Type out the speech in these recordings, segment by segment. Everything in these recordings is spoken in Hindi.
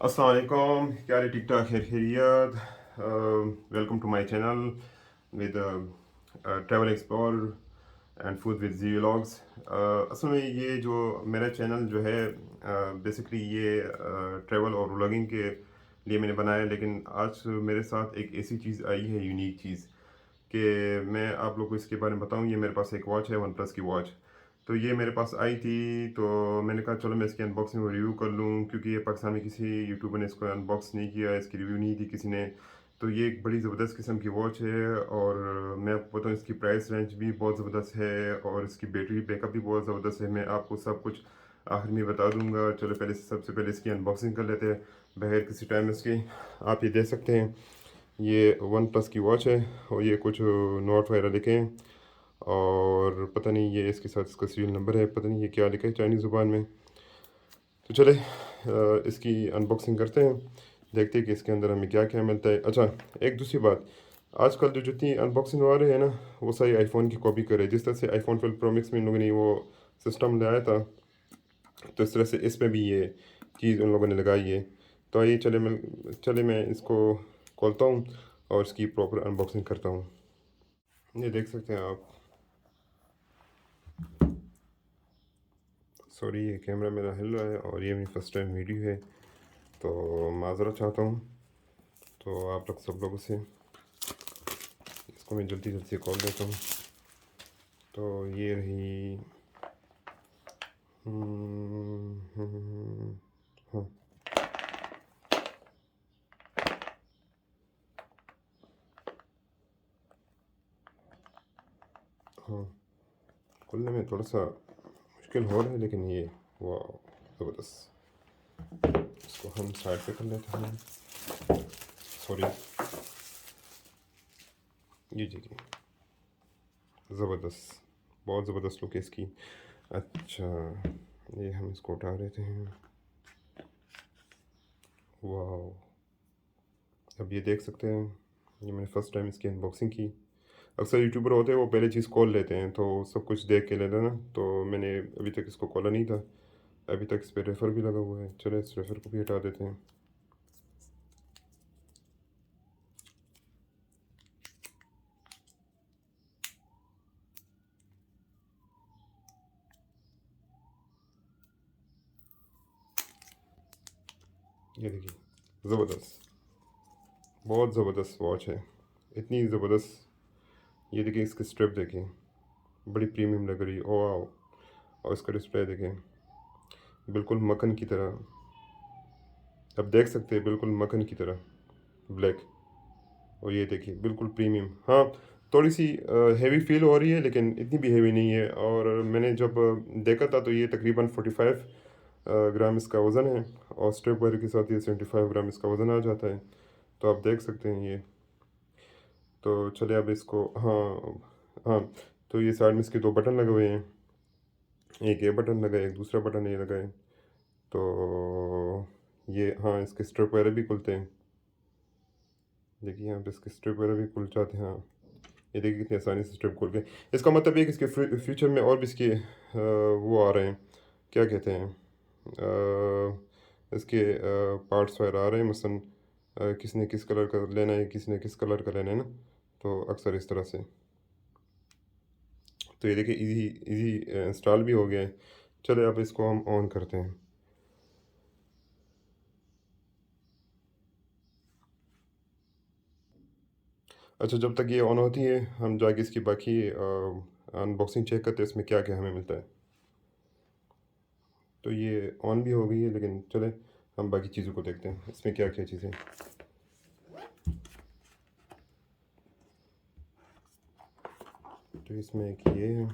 अस्सलाम वालेकुम, क्या हाल है? ठीक ठाक, खैर खैरियत। Welcome to my channel with travel explore and food with G vlogs. असल में ये जो मेरा चैनल जो है बेसिकली ये ट्रैवल और व्लॉगिंग के लिए मैंने बनाया, लेकिन आज मेरे साथ एक ऐसी चीज़ आई है, यूनिक चीज़, कि मैं आप लोग को इसके बारे में बताऊं। ये मेरे पास एक वॉच है, वन प्लस की वॉच। तो ये मेरे पास आई थी, तो मैंने कहा चलो मैं इसकी अनबॉक्सिंग और रिव्यू कर लूँ, क्योंकि ये पाकिस्तान में किसी यूट्यूबर ने इसको अनबॉक्स नहीं किया, इसकी रिव्यू नहीं दी किसी ने। तो ये एक बड़ी ज़बरदस्त किस्म की वॉच है, और मैं आपको बताऊँ इसकी प्राइस रेंज भी बहुत ज़बरदस्त है, और इसकी बैटरी बैकअप भी बहुत ज़बरदस्त है। मैं आपको सब कुछ आखिर में बता दूंगा। चलो पहले सबसे पहले इसकी अनबॉक्सिंग कर लेते हैं बगैर किसी टाइम इसकी। आप ये देख सकते हैं, ये वन प्लस की वॉच है, और ये कुछ नोट वगैरह लिखे हैं, और पता नहीं ये इसके साथ इसका सीरियल नंबर है, पता नहीं ये क्या लिखा है चाइनीज़ ज़ुबान में। तो चले इसकी अनबॉक्सिंग करते हैं, देखते हैं कि इसके अंदर हमें क्या क्या मिलता है। अच्छा, एक दूसरी बात, आजकल जो जितनी अनबॉक्सिंग आ रही है ना, वो सारी आईफोन की कॉपी करे। जिस तरह से आईफोन 12 प्रो मैक्स में इन लोगों ने वो सिस्टम लाया था, तो इस तरह से इसमें भी ये चीज़ उन लोगों ने लगाई है। तो आइए चले मैं इसको खोलता हूँ और इसकी प्रॉपर अनबॉक्सिंग करता हूँ। ये देख सकते हैं आप। सॉरी, ये कैमरा मेरा हिल रहा है, और ये मेरी फर्स्ट टाइम वीडियो है, तो माज़रत चाहता हूँ। तो आप लोग सब लोगों से इसको मैं जल्दी जल्दी से खोल देता हूँ। तो ये रही हाँ हाँ, खोलने में थोड़ा सा मुश्किल हो रहा है, लेकिन ये वाह ज़बरदस्त। इसको हम साइड पे कर लेते हैं। सॉरी, ये जी ज़बरदस्त, बहुत ज़बरदस्त लुक है इसकी। अच्छा, ये हम इसको उठा लेते हैं। वाह, अब ये देख सकते हैं, ये मैंने फ़र्स्ट टाइम इसकी अनबॉक्सिंग की। अक्सर यूट्यूबर होते हैं वो पहले चीज़ खोल लेते हैं, तो सब कुछ देख के लेते हैं ना। तो मैंने अभी तक इसको खोला नहीं था, अभी तक इस पर रेफ़र भी लगा हुआ है। चलो इस रेफ़र को भी हटा देते हैं। ये देखिए, ज़बरदस्त, बहुत ज़बरदस्त वॉच है, इतनी ज़बरदस्त। ये देखिए, इसकी स्ट्रिप देखिए, बड़ी प्रीमियम लग रही है। ओ वाओ, और इसका डिस्प्ले देखें, बिल्कुल मक्खन की तरह। अब देख सकते हैं, बिल्कुल मक्खन की तरह ब्लैक। और ये देखिए, बिल्कुल प्रीमियम। हाँ, थोड़ी सी हेवी फील हो रही है, लेकिन इतनी भी हेवी नहीं है। और मैंने जब देखा था, तो ये तकरीबन 45 ग्राम इसका वज़न है, और स्ट्रिप वायर के साथ ये 75 ग्राम इसका वज़न आ जाता है। तो आप देख सकते हैं ये। तो चलिए अब इसको, हाँ हाँ, तो ये साइड में इसके दो बटन लगे हुए हैं, एक ये बटन लगा है, एक दूसरा बटन ये लगा है। तो ये, हाँ, इसके स्ट्रिप वगैरह भी खुलते हैं। देखिए यहाँ पे इसके स्ट्रिप वगैरह भी खुल जाते हैं। हाँ, ये देखिए कितनी आसानी से स्ट्रिप खुल गए। इसका मतलब ये कि इसके फ्यूचर में और भी इसके वो आ रहे हैं, क्या कहते हैं, इसके पार्ट्स वगैरह आ रहे हैं। मसलन किसी ने किस कलर का लेना है, किसी ने किस कलर का लेना है ना, तो अक्सर इस तरह से। तो ये देखिए, इजी इजी इंस्टॉल भी हो गया है। चलो अब इसको हम ऑन करते हैं। अच्छा, जब तक ये ऑन होती है, हम जाके इसकी बाकी अनबॉक्सिंग चेक करते हैं, इसमें क्या क्या हमें मिलता है। तो ये ऑन भी हो गई है, लेकिन चले हम बाकी चीज़ों को देखते हैं, इसमें क्या क्या चीज़ें। तो इसमें एक ये है,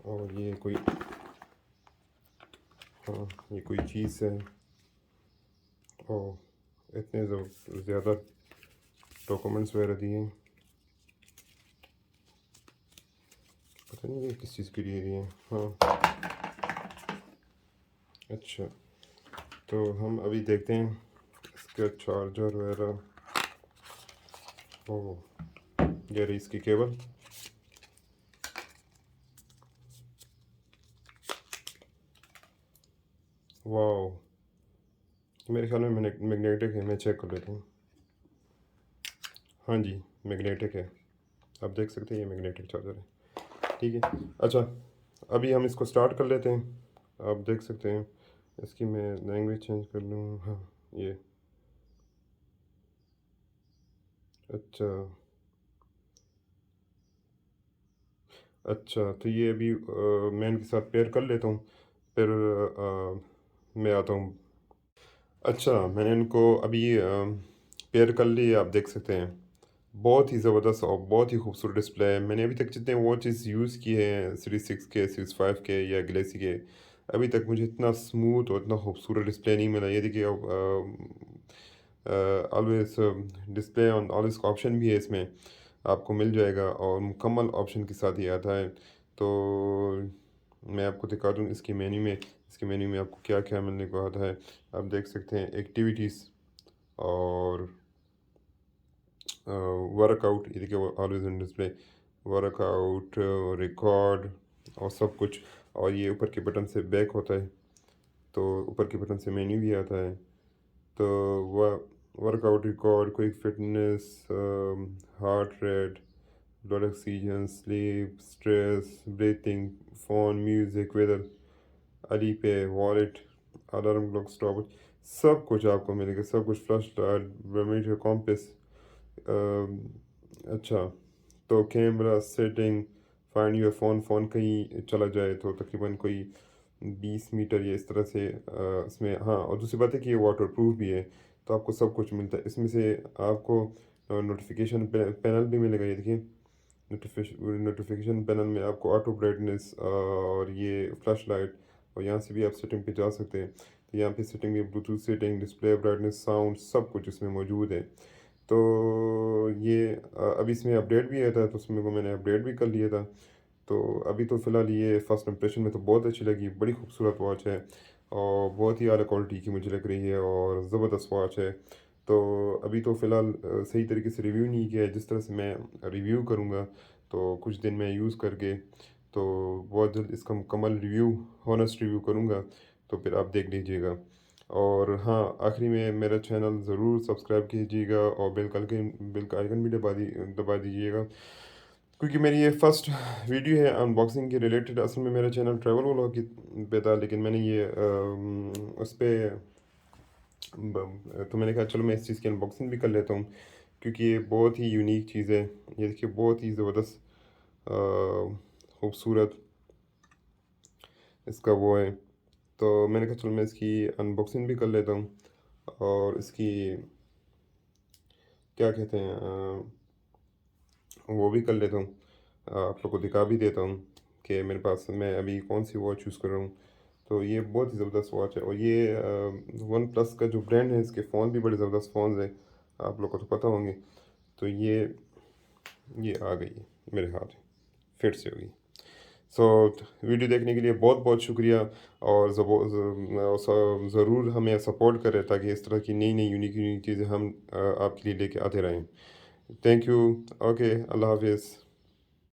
और ये कोई, हाँ, ये कोई चीज़ है। और इतने ज़्यादा डॉक्यूमेंट्स वगैरह दिए हैं, पता नहीं ये किस चीज़ के लिए दिए हैं। हाँ, अच्छा, तो हम अभी देखते हैं इसका चार्जर वगैरह। ओह, ये रही इसकी केबल। वाओ, मेरे ख्याल में मैग्नेटिक है, मैं चेक कर लेता हूँ। हाँ जी, मैग्नेटिक है। आप देख सकते हैं ये मैग्नेटिक चार्जर है। ठीक है। अच्छा, अभी हम इसको स्टार्ट कर लेते हैं। आप देख सकते हैं इसकी मैं लैंग्वेज चेंज कर लूँ। हाँ, ये अच्छा। अच्छा, तो ये अभी मैं इनके साथ पेयर कर लेता हूँ, फिर मैं आता हूँ। अच्छा, मैंने इनको अभी पेयर कर लिया, आप देख सकते हैं। बहुत ही ज़बरदस्त और बहुत ही खूबसूरत डिस्प्ले है। मैंने अभी तक जितने वॉचेस यूज़ किए हैं, सीरीज 6 के, सीरीज 5 के या गैलेक्सी के, अभी तक मुझे इतना स्मूथ और इतना खूबसूरत डिस्प्ले नहीं मिला। ये देखिए, ऑलवेज डिस्प्ले ऑन ऑलवेज का ऑप्शन भी है इसमें, आपको मिल जाएगा और मुकम्मल ऑप्शन के साथ ही आता है। तो मैं आपको दिखा दूँ इसके मेन्यू में आपको क्या क्या मिलने को आता है। आप देख सकते हैं एक्टिविटीज़ और वर्कआउट, ये देखिए always in display, workout, record और सब कुछ। और ये ऊपर के बटन से बैक होता है, तो ऊपर के बटन से मेन्यू भी आता है। तो workout record, quick fitness, heart rate, blood oxygen, sleep, stress, breathing, phone, music, weather, Alipay, wallet, alarm clock, stop, सब कुछ आपको मिलेगा। सब कुछ, फ्लश लाइट, बैरोमीटर, कॉम्पास। अच्छा, तो camera setting, find your phone कहीं चला जाए तो तकरीबन कोई 20 मीटर या इस तरह से इसमें। हाँ, और दूसरी बात है कि ये वाटर प्रूफ भी है, तो आपको सब कुछ मिलता है इसमें से। आपको नोटिफिकेशन पैनल भी मिलेगा, ये देखिए। नोटिफिकेशन पैनल में आपको ऑटो ब्राइटनेस और ये फ्लैश लाइट, और यहाँ से भी आप सेटिंग पे जा सकते हैं। तो यहाँ पे सेटिंग में Bluetooth setting, display brightness, sound, सब कुछ इसमें मौजूद है। तो ये अभी इसमें अपडेट भी आया था, तो उसमें को मैंने अपडेट भी कर लिया था। तो अभी तो फ़िलहाल ये फ़र्स्ट इंप्रेशन में तो बहुत अच्छी लगी, बड़ी खूबसूरत वॉच है और बहुत ही आला क्वालिटी की मुझे लग रही है और ज़बरदस्त वॉच है। तो अभी तो फ़िलहाल सही तरीके से रिव्यू नहीं किया है। जिस तरह से मैं रिव्यू करूँगा, तो कुछ दिन मैं यूज़ करके, तो बहुत जल्द इसका मुकम्मल रिव्यू, हॉनेस्ट रिव्यू करूँगा, तो फिर आप देख लीजिएगा। और हाँ, आखिरी में मेरा चैनल ज़रूर सब्सक्राइब कीजिएगा और बेल का आइकन भी दबा दीजिएगा, क्योंकि मेरी ये फर्स्ट वीडियो है अनबॉक्सिंग के रिलेटेड। असल में मेरा चैनल ट्रैवल व्लॉग की पे था, लेकिन मैंने ये उस पर, तो मैंने कहा चलो मैं इस चीज़ की अनबॉक्सिंग भी कर लेता हूँ, क्योंकि ये बहुत ही यूनिक चीज़ है। ये देखिए, बहुत ही ज़बरदस्त खूबसूरत इसका वो है। तो मैंने कहा चलो मैं इसकी अनबॉक्सिंग भी कर लेता हूँ और इसकी क्या कहते हैं वो भी कर लेता हूँ, आप लोग को दिखा भी देता हूँ कि मेरे पास मैं अभी कौन सी वॉच यूज़ कर रहा हूँ। तो ये बहुत ही ज़बरदस्त वॉच है, और ये वन प्लस का जो ब्रांड है, इसके फ़ोन भी बड़े ज़बरदस्त फ़ोन हैं, आप लोग को तो पता होंगे। तो ये आ गई है मेरे हाथ में, फिर से हुई। सो वीडियो देखने के लिए बहुत बहुत शुक्रिया, और ज़रूर हमें सपोर्ट करें ताकि इस तरह की नई नई यूनिक यूनिक चीज़ें हम आपके लिए लेके आते रहें। Thank you. ओके, अल्लाह हाफिज़।